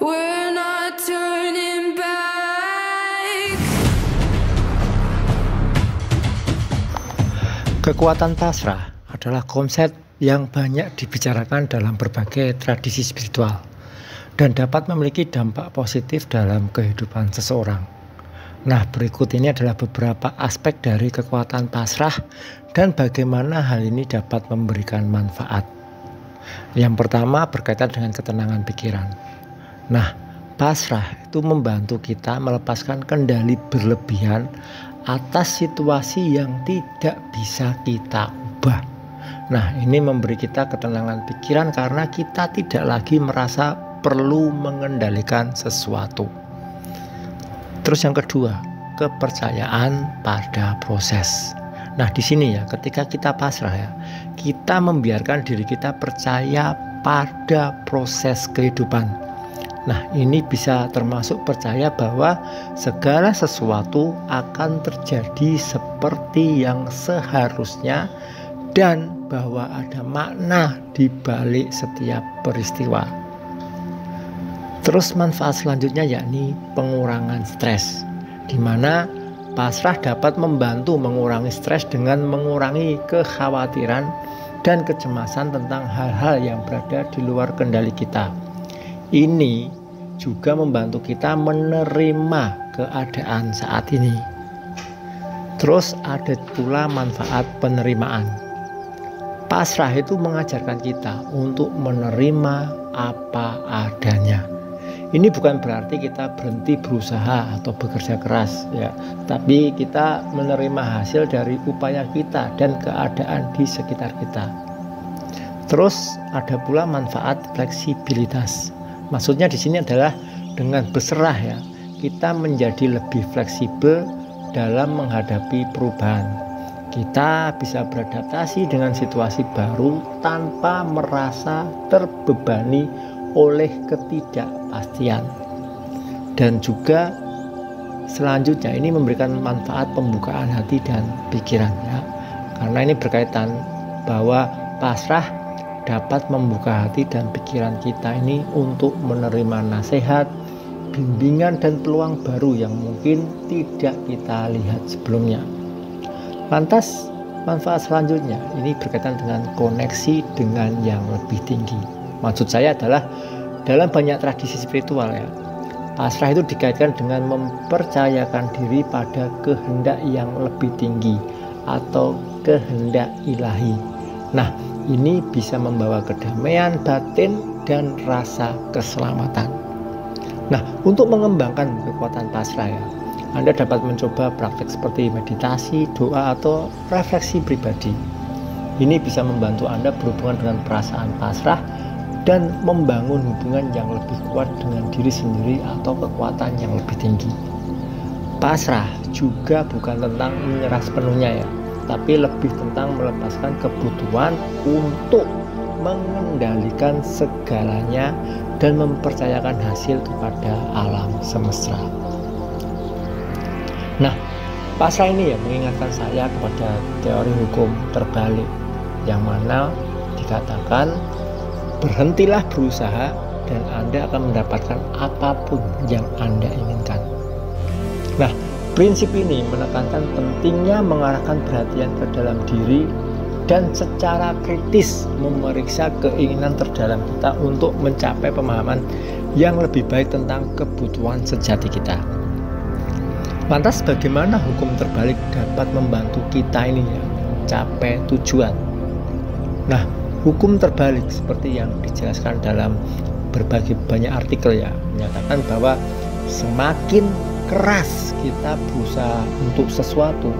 We're not turning back. Kekuatan pasrah adalah konsep yang banyak dibicarakan dalam berbagai tradisi spiritual dan dapat memiliki dampak positif dalam kehidupan seseorang. Nah, berikut ini adalah beberapa aspek dari kekuatan pasrah dan bagaimana hal ini dapat memberikan manfaat. Yang pertama berkaitan dengan ketenangan pikiran. Nah, pasrah itu membantu kita melepaskan kendali berlebihan atas situasi yang tidak bisa kita ubah. Nah, ini memberi kita ketenangan pikiran karena kita tidak lagi merasa perlu mengendalikan sesuatu. Terus yang kedua, kepercayaan pada proses. Nah, di sini ya, ketika kita pasrah ya, kita membiarkan diri kita percaya pada proses kehidupan. Nah, ini bisa termasuk percaya bahwa segala sesuatu akan terjadi seperti yang seharusnya dan bahwa ada makna di balik setiap peristiwa. Terus manfaat selanjutnya yakni pengurangan stres, di mana pasrah dapat membantu mengurangi stres dengan mengurangi kekhawatiran dan kecemasan tentang hal-hal yang berada di luar kendali kita. Ini juga membantu kita menerima keadaan saat ini. Terus ada pula manfaat penerimaan. Pasrah itu mengajarkan kita untuk menerima apa adanya. Ini bukan berarti kita berhenti berusaha atau bekerja keras ya, tapi kita menerima hasil dari upaya kita dan keadaan di sekitar kita. Terus ada pula manfaat fleksibilitas. Maksudnya di sini adalah dengan berserah ya, kita menjadi lebih fleksibel dalam menghadapi perubahan. Kita bisa beradaptasi dengan situasi baru tanpa merasa terbebani oleh ketidakpastian. Dan juga selanjutnya ini memberikan manfaat pembukaan hati dan pikiran ya. Karena ini berkaitan bahwa pasrah dapat membuka hati dan pikiran kita ini untuk menerima nasihat, bimbingan dan peluang baru yang mungkin tidak kita lihat sebelumnya. Lantas manfaat selanjutnya ini berkaitan dengan koneksi dengan yang lebih tinggi. Maksud saya adalah dalam banyak tradisi spiritual ya, pasrah itu dikaitkan dengan mempercayakan diri pada kehendak yang lebih tinggi atau kehendak ilahi. Nah, ini bisa membawa kedamaian batin dan rasa keselamatan. Nah, untuk mengembangkan kekuatan pasrah ya, Anda dapat mencoba praktik seperti meditasi, doa atau refleksi pribadi. Ini bisa membantu Anda berhubungan dengan perasaan pasrah dan membangun hubungan yang lebih kuat dengan diri sendiri atau kekuatan yang lebih tinggi. Pasrah juga bukan tentang menyerah sepenuhnya ya, tapi lebih tentang melepaskan kebutuhan untuk mengendalikan segalanya dan mempercayakan hasil kepada alam semesta. Nah, pasrah ini ya mengingatkan saya kepada teori hukum terbalik yang mana dikatakan berhentilah berusaha dan Anda akan mendapatkan apapun yang Anda inginkan. Nah, prinsip ini menekankan pentingnya mengarahkan perhatian ke dalam diri dan secara kritis memeriksa keinginan terdalam kita untuk mencapai pemahaman yang lebih baik tentang kebutuhan sejati kita. Lantas bagaimana hukum terbalik dapat membantu kita ini ya mencapai tujuan? Nah, hukum terbalik seperti yang dijelaskan dalam berbagai banyak artikel ya, menyatakan bahwa semakin keras kita berusaha untuk sesuatu,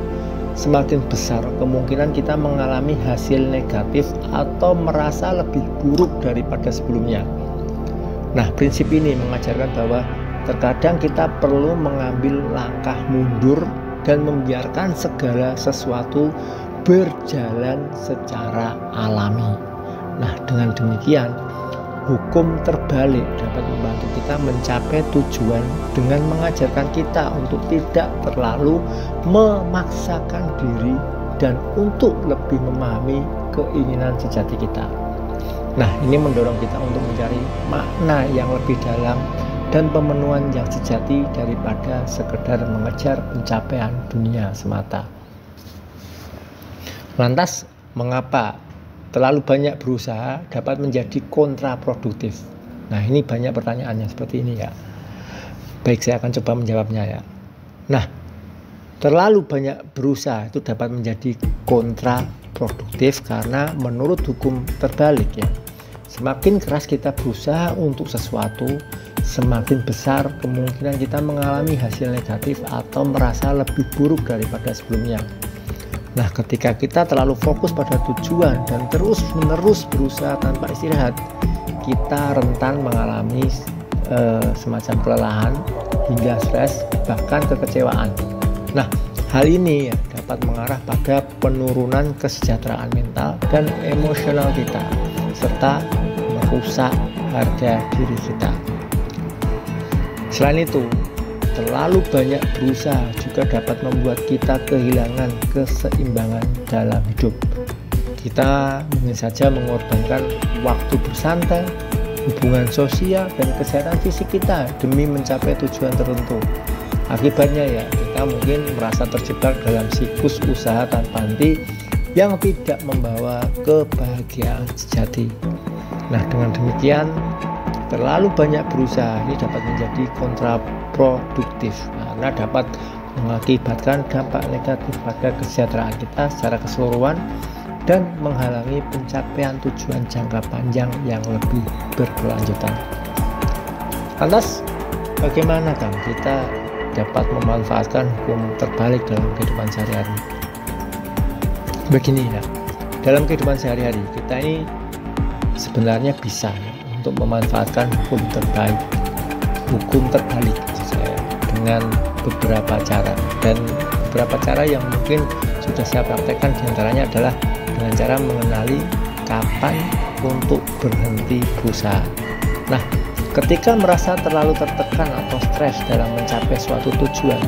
semakin besar kemungkinan kita mengalami hasil negatif atau merasa lebih buruk daripada sebelumnya. Nah, prinsip ini mengajarkan bahwa terkadang kita perlu mengambil langkah mundur dan membiarkan segala sesuatu berjalan secara alami. Nah, dengan demikian hukum terbalik dapat membantu kita mencapai tujuan dengan mengajarkan kita untuk tidak terlalu memaksakan diri dan untuk lebih memahami keinginan sejati kita. Nah, ini mendorong kita untuk mencari makna yang lebih dalam dan pemenuhan yang sejati daripada sekedar mengejar pencapaian dunia semata. Lantas, mengapa terlalu banyak berusaha dapat menjadi kontraproduktif? Nah, ini banyak pertanyaannya seperti ini ya. Baik, saya akan coba menjawabnya ya. Nah, terlalu banyak berusaha itu dapat menjadi kontraproduktif karena menurut hukum terbalik ya. Semakin keras kita berusaha untuk sesuatu, semakin besar kemungkinan kita mengalami hasil negatif atau merasa lebih buruk daripada sebelumnya. Nah, ketika kita terlalu fokus pada tujuan dan terus-menerus berusaha tanpa istirahat, kita rentan mengalami semacam kelelahan hingga stres, bahkan kekecewaan. Nah, hal ini ya, dapat mengarah pada penurunan kesejahteraan mental dan emosional kita, serta merusak harga diri kita. Selain itu, terlalu banyak berusaha juga dapat membuat kita kehilangan keseimbangan dalam hidup. Kita mungkin saja mengorbankan waktu bersantai, hubungan sosial, dan kesehatan fisik kita demi mencapai tujuan tertentu. Akibatnya ya, kita mungkin merasa terjebak dalam siklus usaha tanpa henti yang tidak membawa kebahagiaan sejati. Nah, dengan demikian, terlalu banyak berusaha ini dapat menjadi kontraproduktif karena dapat mengakibatkan dampak negatif pada kesejahteraan kita secara keseluruhan dan menghalangi pencapaian tujuan jangka panjang yang lebih berkelanjutan. Lantas, bagaimana kan kita dapat memanfaatkan hukum terbalik dalam kehidupan sehari-hari? Begini ya, dalam kehidupan sehari-hari kita ini sebenarnya bisa ya, untuk memanfaatkan hukum terbalik dengan beberapa cara, dan beberapa cara yang mungkin sudah saya praktekkan diantaranya adalah dengan cara mengenali kapan untuk berhenti berusaha. Nah, ketika merasa terlalu tertekan atau stres dalam mencapai suatu tujuan,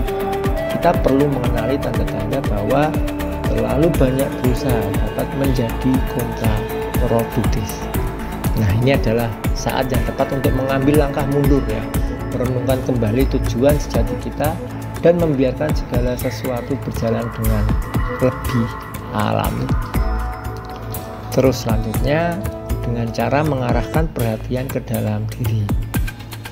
kita perlu mengenali tanda-tanda bahwa terlalu banyak berusaha dapat menjadi kontraproduktif. Nah, ini adalah saat yang tepat untuk mengambil langkah mundur ya, merenungkan kembali tujuan sejati kita dan membiarkan segala sesuatu berjalan dengan lebih alami. Terus selanjutnya dengan cara mengarahkan perhatian ke dalam diri,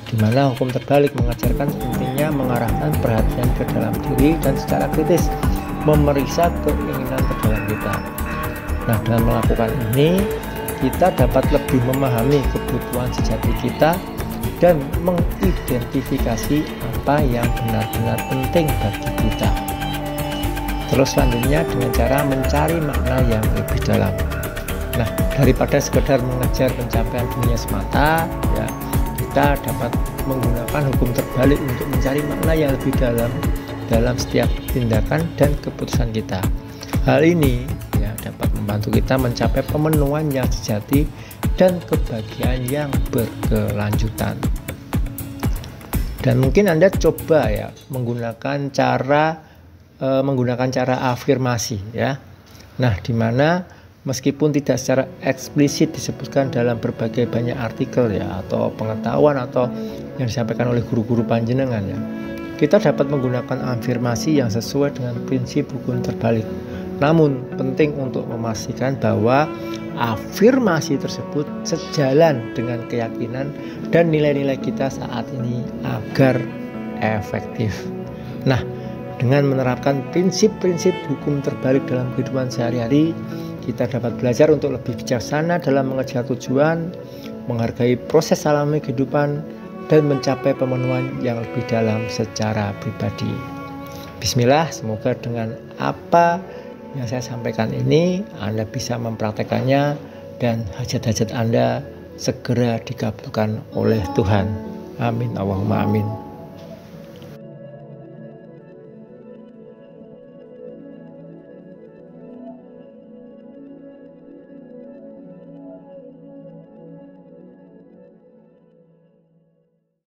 di mana hukum terbalik mengajarkan pentingnya mengarahkan perhatian ke dalam diri dan secara kritis memeriksa keinginan ke dalam kita. Nah, dengan melakukan ini kita dapat lebih memahami kebutuhan sejati kita dan mengidentifikasi apa yang benar-benar penting bagi kita. Terus selanjutnya dengan cara mencari makna yang lebih dalam. Nah, daripada sekedar mengejar pencapaian dunia semata ya, kita dapat menggunakan hukum terbalik untuk mencari makna yang lebih dalam setiap tindakan dan keputusan kita. Hal ini ya dapat membantu kita mencapai pemenuhan yang sejati dan kebahagiaan yang berkelanjutan. Dan mungkin Anda coba ya menggunakan cara afirmasi ya. Nah, di mana meskipun tidak secara eksplisit disebutkan dalam berbagai banyak artikel ya atau pengetahuan atau yang disampaikan oleh guru-guru panjenengan ya, kita dapat menggunakan afirmasi yang sesuai dengan prinsip hukum terbalik. Namun penting untuk memastikan bahwa afirmasi tersebut sejalan dengan keyakinan dan nilai-nilai kita saat ini agar efektif. Nah, dengan menerapkan prinsip-prinsip hukum terbalik dalam kehidupan sehari-hari, kita dapat belajar untuk lebih bijaksana dalam mengejar tujuan, menghargai proses alami kehidupan, dan mencapai pemenuhan yang lebih dalam secara pribadi. Bismillah, semoga dengan apa yang saya sampaikan ini Anda bisa mempraktekannya dan hajat-hajat Anda segera dikabulkan oleh Tuhan. Amin, Allahumma amin.